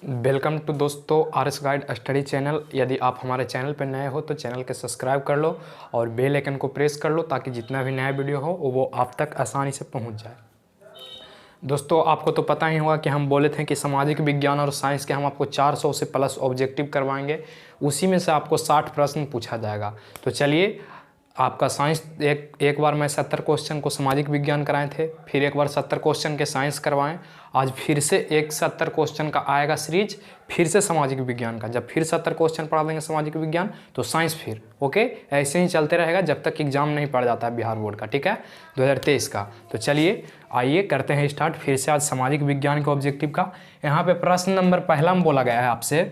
Welcome to दोस्तों RS guide study channel. यदि आप हमारे चैनल पर नए हो तो चैनल के सब्सक्राइब कर लो और बेल आइकन को प्रेस कर लो ताकि जितना भी नया वीडियो हो वो आप तक आसानी से पहुंच जाए। दोस्तों आपको तो पता ही होगा कि हम बोले थे कि सामाजिक विज्ञान और साइंस के हम आपको 400 से प्लस ऑब्जेक्टिव करवाएंगे, उसी में से आपको 60 प्रश्न पूछा जाएगा। तो चलिए, आपका साइंस एक बार मैं 70 क्वेश्चन को सामाजिक विज्ञान कराए थे, फिर एक बार 70 क्वेश्चन के साइंस करवाएं। आज फिर से एक 70 क्वेश्चन का आएगा सीरीज, फिर से सामाजिक विज्ञान का। जब फिर 70 क्वेश्चन पढ़ा देंगे सामाजिक विज्ञान तो साइंस फिर ओके, ऐसे ही चलते रहेगा जब तक एग्जाम नहीं पड़ जाता है बिहार बोर्ड का, ठीक है, 2023 का। तो चलिए आइए करते हैं स्टार्ट फिर से आज सामाजिक विज्ञान के ऑब्जेक्टिव का। यहाँ पे प्रश्न नंबर पहला में बोला गया है आपसे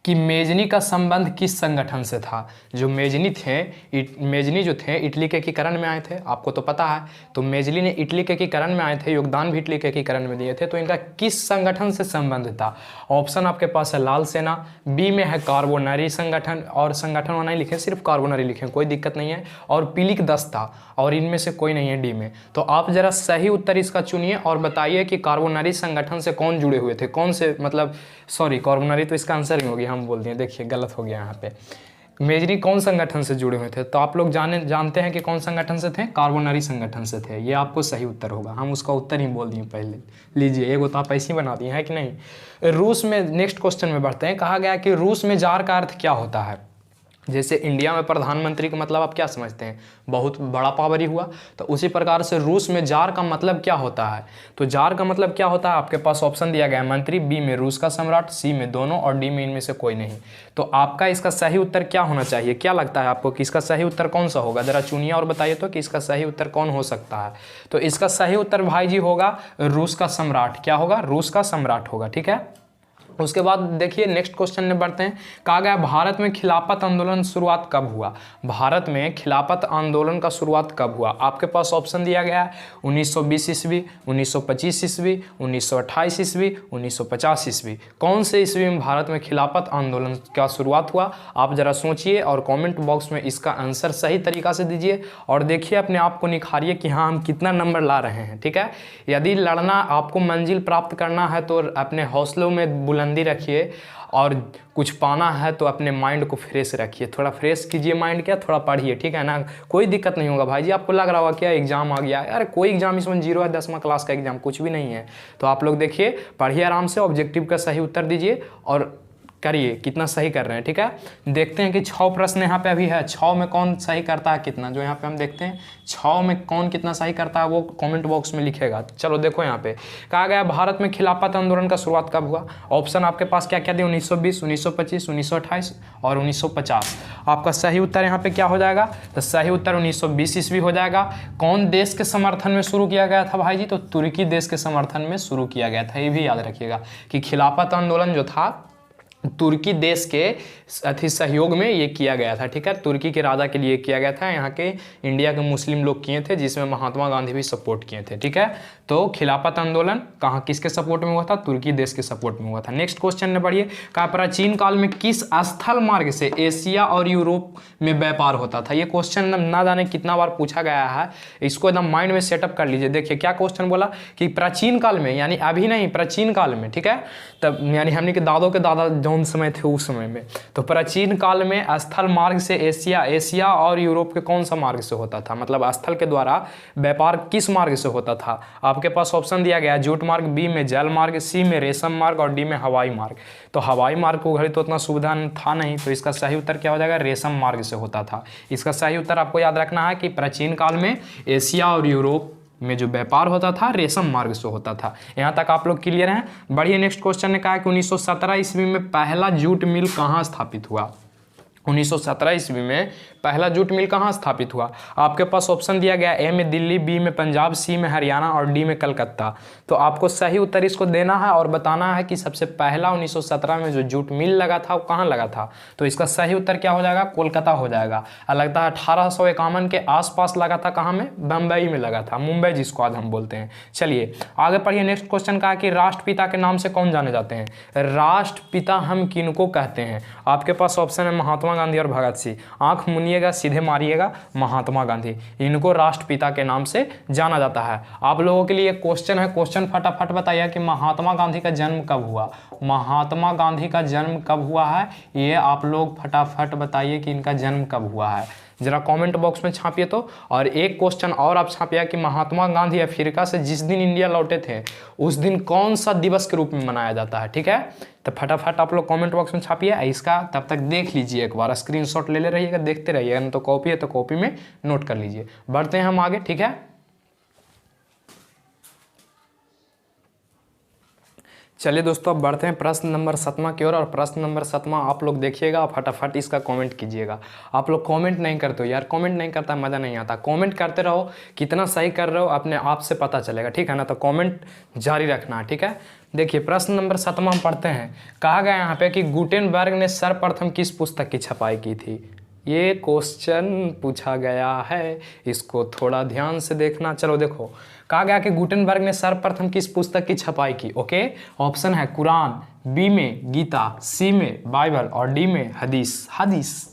कि मेजनी का संबंध किस संगठन से था। जो मेजनी जो थे इटली के एकीकरण में आए थे, आपको तो पता है। तो मेजनी ने इटली के एकीकरण में आए थे, योगदान भी इटली के एकीकरण में दिए थे। तो इनका किस संगठन से संबंध था? ऑप्शन आपके पास है लाल सेना, बी में है कार्बोनरी संगठन, और संगठन वो नहीं लिखे, सिर्फ कार्बोनरी लिखे, कोई दिक्कत नहीं है, और पीलिक दस्ता, और इनमें से कोई नहीं है डी में। तो आप जरा सही उत्तर इसका चुनिए और बताइए कि कार्बोनरी संगठन से कौन जुड़े हुए थे, कौन से, मतलब सॉरी कार्बोनरी तो इसका आंसर ही होगी, हम बोल दिए, देखिए गलत हो गया यहाँ पे। मेजनी कौन संगठन से जुड़े हुए थे? तो आप लोग जानते हैं कि कौन संगठन से थे, कार्बोनरी संगठन से थे। ये आपको सही उत्तर होगा, हम उसका उत्तर ही बोल दिए पहले। लीजिए, एक तो आप ऐसे ही बना दिए हैं कि नहीं। रूस में, नेक्स्ट क्वेश्चन में बढ़ते हैं। कहा गया कि रूस में जार का अर्थ क्या होता है? जैसे इंडिया में प्रधानमंत्री का मतलब आप क्या समझते हैं, बहुत बड़ा पावर ही हुआ। तो उसी प्रकार से रूस में जार का मतलब क्या होता है? तो जार का मतलब क्या होता है, आपके पास ऑप्शन दिया गया है, मंत्री, बी में रूस का सम्राट, सी में दोनों, और डी में इनमें से कोई नहीं। तो आपका इसका सही उत्तर क्या होना चाहिए? क्या लगता है आपको कि इसका सही उत्तर कौन सा होगा? जरा चुनिए और बताइए तो कि इसका सही उत्तर कौन हो सकता है। तो इसका सही उत्तर भाई जी होगा रूस का सम्राट। क्या होगा? रूस का सम्राट होगा, ठीक है। उसके बाद देखिए नेक्स्ट क्वेश्चन में बढ़ते हैं। कहा गया भारत में खिलाफत आंदोलन शुरुआत कब हुआ? भारत में खिलाफत आंदोलन का शुरुआत कब हुआ? आपके पास ऑप्शन दिया गया है 1920 ईस्वी, 1925 ईस्वी, 1928 ईस्वी, 1950 ईस्वी। कौन से ईस्वी में भारत में खिलाफत आंदोलन का शुरुआत हुआ? आप जरा सोचिए और कमेंट बॉक्स में इसका आंसर सही तरीका से दीजिए और देखिए, अपने आप को निखारिए कि हाँ हम कितना नंबर ला रहे हैं, ठीक है। यदि लड़ना, आपको मंजिल प्राप्त करना है तो अपने हौसलों में बुलंदी रखिए, और कुछ पाना है तो अपने माइंड को फ्रेश रखिए, थोड़ा फ्रेश कीजिए माइंड, क्या थोड़ा पढ़िए, ठीक है ना। कोई दिक्कत नहीं होगा भाई जी। आपको लग रहा होगा क्या एग्जाम आ गया, अरे कोई एग्जाम इसमें जीरो है, 10वां क्लास का एग्जाम, कुछ भी नहीं है। तो आप लोग देखिए, पढ़िए आराम से, ऑब्जेक्टिव का सही उत्तर दीजिए और करिए कितना सही कर रहे हैं, ठीक है। देखते हैं कि 6 प्रश्न यहाँ पे अभी है, 6 में कौन सही करता है कितना, जो यहाँ पे हम देखते हैं 6 में कौन कितना सही करता है वो कमेंट बॉक्स में लिखेगा। चलो देखो, यहाँ पे कहा गया भारत में खिलाफत आंदोलन का शुरुआत कब हुआ? ऑप्शन आपके पास क्या क्या दिए, 1920, 1925, 1928 और 1950। आपका सही उत्तर यहाँ पे क्या हो जाएगा? तो सही उत्तर 1920 ईस्वी हो जाएगा। कौन देश के समर्थन में शुरू किया गया था भाई जी? तो तुर्की देश के समर्थन में शुरू किया गया था। ये भी याद रखिएगा कि खिलाफत आंदोलन जो था तुर्की देश के सहयोग में ये किया गया था, ठीक है। तुर्की के राजा के लिए किया गया था, यहाँ के इंडिया के मुस्लिम लोग किए थे, जिसमें महात्मा गांधी भी सपोर्ट किए थे, ठीक है। तो खिलाफत आंदोलन कहाँ किसके सपोर्ट में हुआ था? तुर्की देश के सपोर्ट में हुआ था। नेक्स्ट क्वेश्चन में बढ़िए। कहा प्राचीन काल में किस स्थल मार्ग से एशिया और यूरोप में व्यापार होता था? ये क्वेश्चन ना जाने कितना बार पूछा गया है, इसको एकदम माइंड में सेटअप कर लीजिए। देखिए क्या क्वेश्चन बोला कि प्राचीन काल में, यानी अभी नहीं, प्राचीन काल में, ठीक है। तब यानी हमने के दादों के दादा जौन समय थे उस समय में। तो प्राचीन काल में स्थल मार्ग से एशिया और यूरोप के कौन सा मार्ग से होता था? मतलब स्थल के द्वारा व्यापार किस मार्ग से होता था? आपके पास ऑप्शन दिया गया है जूट मार्ग, बी में जल मार्ग, सी में रेशम मार्ग और डी में हवाई मार्ग। तो हवाई मार्ग को घड़ी तो उतना सुविधा था नहीं, तो इसका सही उत्तर क्या हो जाएगा? रेशम मार्ग से होता था। इसका सही उत्तर आपको याद रखना है कि प्राचीन काल में एशिया और यूरोप में जो व्यापार होता था रेशम मार्ग से होता था। यहाँ तक आप लोग क्लियर हैं? बढ़िए, नेक्स्ट क्वेश्चन ने कहा कि 1917 ईस्वी में पहला जूट मिल कहाँ स्थापित हुआ? 1917 ईस्वी में पहला जूट मिल कहाँ स्थापित हुआ? आपके पास ऑप्शन दिया गया ए में दिल्ली, बी में पंजाब, सी में हरियाणा और डी में कलकत्ता। तो आपको सही उत्तर इसको देना है और बताना है कि सबसे पहला 1917 में जो जूट मिल लगा था वो कहाँ लगा था। तो इसका सही उत्तर क्या हो जाएगा? कोलकाता हो जाएगा। लगता है 1851 के आसपास लगा था। कहाँ में? बम्बई में लगा था, मुंबई जिसको आज हम बोलते हैं। चलिए आगे पढ़िए। नेक्स्ट क्वेश्चन कहा कि राष्ट्रपिता के नाम से कौन जाने जाते हैं? राष्ट्रपिता हम किनको कहते हैं? आपके पास ऑप्शन है महात्मा गांधी और भगत सिंह। आंख मुनिए सुनिएगा, सीधे मारिएगा, महात्मा गांधी। इनको राष्ट्रपिता के नाम से जाना जाता है। आप लोगों के लिए क्वेश्चन है, क्वेश्चन फटाफट बताइए कि महात्मा गांधी का जन्म कब हुआ। महात्मा गांधी का जन्म कब हुआ है, ये आप लोग फटाफट बताइए कि इनका जन्म कब हुआ है, जरा कमेंट बॉक्स में छापिए तो। और एक क्वेश्चन और आप छापिए कि महात्मा गांधी अफ्रीका से जिस दिन इंडिया लौटे थे उस दिन कौन सा दिवस के रूप में मनाया जाता है, ठीक है। तो फटाफट आप लोग कमेंट बॉक्स में छापिए इसका, तब तक देख लीजिए, एक बार स्क्रीनशॉट ले रहिएगा, देखते रहिएगा, नहीं तो कॉपी है तो कॉपी में नोट कर लीजिए। बढ़ते हैं हम आगे, ठीक है। चलिए दोस्तों, अब बढ़ते हैं प्रश्न नंबर 7वां की ओर। और प्रश्न नंबर 7वां आप लोग देखिएगा, फटाफट इसका कमेंट कीजिएगा। आप लोग कमेंट नहीं करते हो यार, कमेंट नहीं करता मज़ा नहीं आता। कमेंट करते रहो, कितना सही कर रहे हो अपने आप से पता चलेगा, ठीक है ना। तो कमेंट जारी रखना है, ठीक है। देखिए प्रश्न नंबर 7वां हम पढ़ते हैं। कहा गया यहाँ पे कि गुटेनबर्ग ने सर्वप्रथम किस पुस्तक की छपाई की थी। ये क्वेश्चन पूछा गया है, इसको थोड़ा ध्यान से देखना। चलो देखो, कहा गया कि गुटेनबर्ग ने सर्वप्रथम किस पुस्तक की छपाई की। ओके, ऑप्शन है कुरान, बी में गीता, सी में बाइबल और डी में हदीस।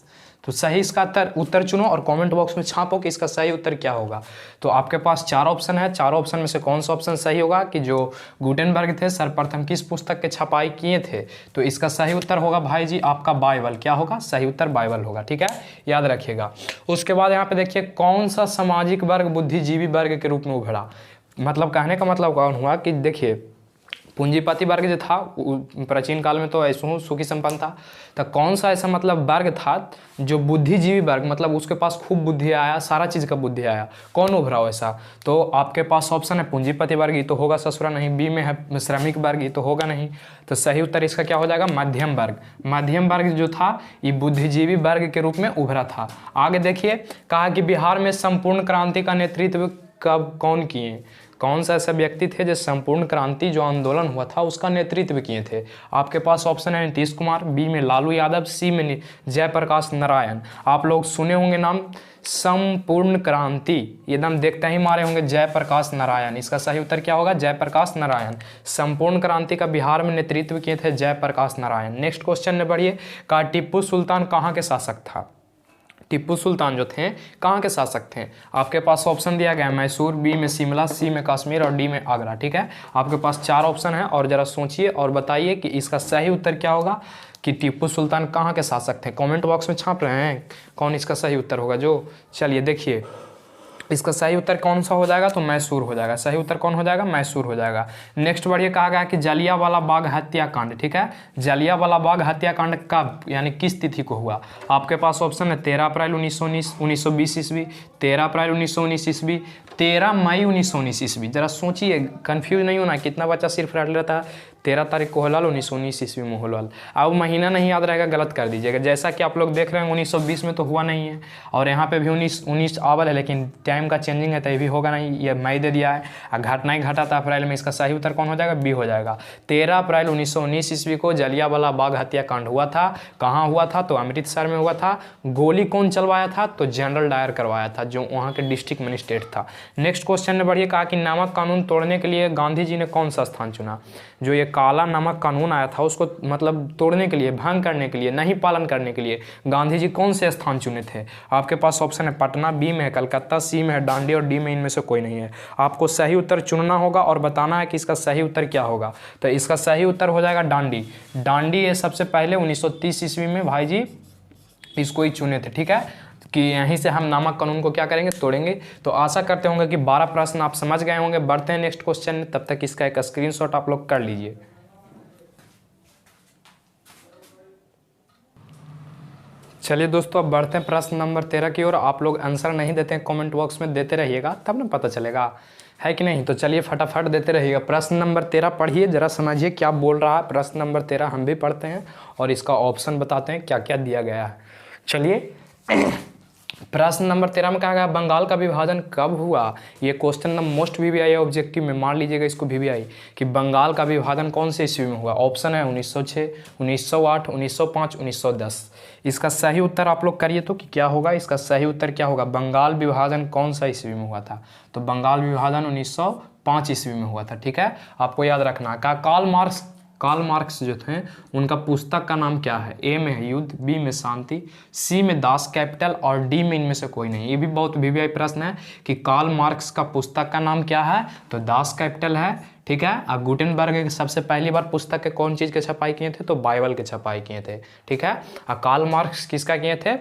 तो सही इसका उत्तर चुनो और कमेंट बॉक्स में छापो कि इसका सही उत्तर क्या होगा। तो आपके पास 4 ऑप्शन है, 4 ऑप्शन में से कौन सा ऑप्शन सही होगा कि जो गुटेनबर्ग थे सर्वप्रथम किस पुस्तक के छपाई किए थे। तो इसका सही उत्तर होगा भाई जी आपका बाइबल। क्या होगा, सही उत्तर बाइबल होगा, ठीक है, याद रखिएगा। उसके बाद यहाँ पे देखिए, कौन सा सामाजिक वर्ग बुद्धिजीवी वर्ग के रूप में उभरा। मतलब कहने का मतलब कौन हुआ कि देखिए, पूंजीपति वर्ग जो था प्राचीन काल में तो ऐसा सुखी संपन्न था। तो कौन सा ऐसा मतलब वर्ग था जो बुद्धिजीवी वर्ग, मतलब उसके पास खूब बुद्धि आया, सारा चीज़ का बुद्धि आया, कौन उभरा वैसा। तो आपके पास ऑप्शन है पूंजीपति वर्ग, ये तो होगा ससुरा नहीं। बी में है श्रमिक वर्ग, ये तो होगा नहीं। तो सही उत्तर इसका क्या हो जाएगा, मध्यम वर्ग। मध्यम वर्ग जो था ये बुद्धिजीवी वर्ग के रूप में उभरा था। आगे देखिए, कहा कि बिहार में संपूर्ण क्रांति का नेतृत्व कब कौन किए। कौन सा ऐसा व्यक्ति थे जो संपूर्ण क्रांति जो आंदोलन हुआ था उसका नेतृत्व किए थे। आपके पास ऑप्शन है नीतीश कुमार, बी में लालू यादव, सी में जयप्रकाश नारायण। आप लोग सुने होंगे नाम संपूर्ण क्रांति, एकदम देखते ही मारे होंगे जयप्रकाश नारायण। इसका सही उत्तर क्या होगा, जयप्रकाश नारायण। संपूर्ण क्रांति का बिहार में नेतृत्व किए थे जयप्रकाश नारायण। नेक्स्ट क्वेश्चन में बढ़िए, का टिप्पू सुल्तान कहाँ के शासक था। टिप्पू सुल्तान जो थे कहाँ के शासक थे। आपके पास ऑप्शन दिया गया है मैसूर, बी में शिमला, सी में कश्मीर और डी में आगरा, ठीक है। आपके पास 4 ऑप्शन है और जरा सोचिए और बताइए कि इसका सही उत्तर क्या होगा कि टिप्पू सुल्तान कहाँ के शासक थे। कमेंट बॉक्स में छाप रहे हैं कौन इसका सही उत्तर होगा जो। चलिए देखिए, इसका सही उत्तर कौन सा हो जाएगा, तो मैसूर हो जाएगा। सही उत्तर कौन हो जाएगा, मैसूर हो जाएगा। नेक्स्ट बढ़िए, कहा गया कि जलियांवाला बाग हत्याकांड, ठीक है, जलियांवाला बाग हत्याकांड कब यानी किस तिथि को हुआ। आपके पास ऑप्शन है 13 अप्रैल 1920 ईस्वी, 13 अप्रैल 1919 ईस्वी, 13 मई 1919 ईस्वी। जरा सोचिए, कंफ्यूज नहीं होना, कितना बच्चा सिर्फ रट लेता है 13 तारीख को होलाल 1919 ईस्वी में होलाल। अब महीना नहीं याद रहेगा, गलत कर दीजिएगा। जैसा कि आप लोग देख रहे हैं 1920 में तो हुआ नहीं है और यहाँ पे भी 19 आवल है, लेकिन टाइम का चेंजिंग है तो ये भी होगा नहीं, ये मई दे दिया है। घटना ही घटा था अप्रैल में। इसका सही उत्तर कौन हो जाएगा, बी हो जाएगा। 13 अप्रैल 1919 ईस्वी को जलियांवाला बाग हत्याकांड हुआ था। कहाँ हुआ था, तो अमृतसर में हुआ था। गोली कौन चलवाया था, तो जनरल डायर करवाया था जो वहाँ के डिस्ट्रिक्ट मजिस्ट्रेट था। नेक्स्ट क्वेश्चन में बढ़िए, कहा कि नमक कानून तोड़ने के लिए गांधी जी ने कौन सा स्थान चुना। जो ये काला नमक कानून आया था उसको मतलब तोड़ने के लिए, भंग करने के लिए, नहीं पालन करने के लिए गांधी जी कौन से स्थान चुने थे। आपके पास ऑप्शन है पटना, बी में है कलकत्ता, सी में है दांडी और डी में इनमें से कोई नहीं है। आपको सही उत्तर चुनना होगा और बताना है कि इसका सही उत्तर क्या होगा। तो इसका सही उत्तर हो जाएगा दांडी। दांडी ये सबसे पहले 1930 ईस्वी में भाई जी इसको ही चुने थे, ठीक है, कि यहीं से हम नमक कानून को क्या करेंगे, तोड़ेंगे। तो आशा करते होंगे कि 12 प्रश्न आप समझ गए होंगे। बढ़ते हैं नेक्स्ट क्वेश्चन में, तब तक इसका एक स्क्रीनशॉट आप लोग कर लीजिए। चलिए दोस्तों, अब बढ़ते हैं प्रश्न नंबर 13 की ओर। आप लोग आंसर नहीं देते हैं कमेंट बॉक्स में, देते रहिएगा तब ना पता चलेगा, है कि नहीं। तो चलिए फटाफट देते रहिएगा। प्रश्न नंबर 13 पढ़िए, जरा समझिए क्या बोल रहा है। प्रश्न नंबर 13 हम भी पढ़ते हैं और इसका ऑप्शन बताते हैं क्या क्या दिया गया है। चलिए प्रश्न नंबर 13 में कहा गया बंगाल का विभाजन कब हुआ। ये question number most VVI objective में मान लीजिएगा इसको VVI कि बंगाल का विभाजन कौन से ईस्वी में हुआ। ऑप्शन है 1906, 1908, 1905, 1910। इसका सही उत्तर आप लोग करिए तो कि क्या होगा। इसका सही उत्तर क्या होगा, बंगाल विभाजन कौन सा ईस्वी में हुआ था। तो बंगाल विभाजन 1905 ईस्वी में हुआ था, ठीक है, आपको याद रखना। का कार्ल मार्क्स जो थे उनका पुस्तक का नाम क्या है? ए में है युद्ध, बी में शांति, सी में दास कैपिटल और डी में इनमें से कोई नहीं। ये भी बहुत वीवीआई प्रश्न है कि कार्ल मार्क्स का पुस्तक का नाम क्या है, तो दास कैपिटल है। ठीक है। अब गुटेनबर्ग सबसे पहली बार पुस्तक के कौन चीज़ के छपाई किए थे, तो बाइबल के छपाई किए थे। ठीक है। और कार्ल मार्क्स किसका किए थे,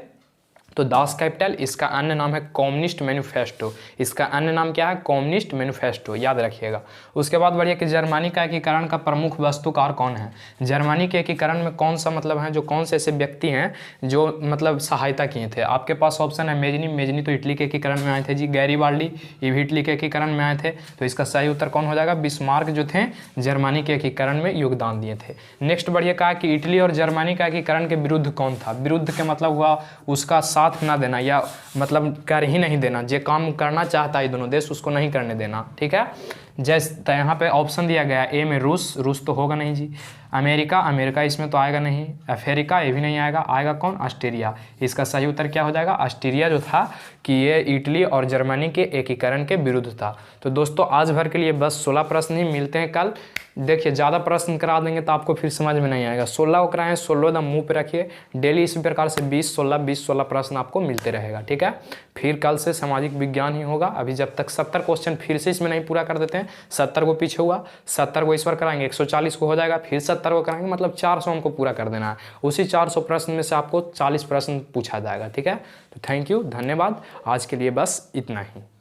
तो दास कैपिटल। इसका अन्य नाम है कम्युनिस्ट मैनिफेस्टो। इसका अन्य नाम क्या है, कम्युनिस्ट मैनिफेस्टो, याद रखिएगा। उसके बाद बढ़िए कि जर्मनी का एकीकरण का प्रमुख वास्तुकार कौन है? जर्मनी के एकीकरण में कौन सा मतलब है, जो कौन से ऐसे व्यक्ति हैं जो मतलब सहायता किए थे? आपके पास ऑप्शन है मेजनी। मेजनी तो इटली के एकीकरण में आए थे जी। गैरीबाल्डी, ये भी इटली के एकीकरण में आए थे। तो इसका सही उत्तर कौन हो जाएगा? बिस्मार्क जो थे जर्मनी के एकीकरण में योगदान दिए थे। नेक्स्ट बढ़िए कहा कि इटली और जर्मनी का एकीकरण के विरुद्ध कौन था? विरुद्ध के मतलब हुआ उसका साथ ना देना, या मतलब कर ही नहीं देना। जो काम करना चाहता है दोनों देश उसको नहीं करने देना। ठीक है। जैसे यहाँ पे ऑप्शन दिया गया ए में रूस, रूस तो होगा नहीं जी। अमेरिका, अमेरिका इसमें तो आएगा नहीं। अफ्रीका, ये भी नहीं आएगा। आएगा कौन? ऑस्ट्रेलिया। इसका सही उत्तर क्या हो जाएगा? ऑस्ट्रेलिया जो था कि ये इटली और जर्मनी के एकीकरण के विरुद्ध था। तो दोस्तों आज भर के लिए बस 16 प्रश्न ही, मिलते हैं कल। देखिए ज़्यादा प्रश्न करा देंगे तो आपको फिर समझ में नहीं आएगा। 16 को कराएं, 16 एकदम मुँह पे रखिए। डेली इसी प्रकार से 20-16 प्रश्न आपको मिलते रहेगा। ठीक है। फिर कल से सामाजिक विज्ञान ही होगा। अभी जब तक 70 क्वेश्चन फिर से इसमें नहीं पूरा कर देते हैं, 70 को पीछे हुआ, 70 को इस बार कराएंगे, 140 को हो जाएगा, फिर 70 को कराएंगे, मतलब 400 हमको पूरा कर देना है। उसी 400 प्रश्न में से आपको 40 प्रश्न पूछा जाएगा। ठीक है। तो थैंक यू, धन्यवाद। आज के लिए बस इतना ही।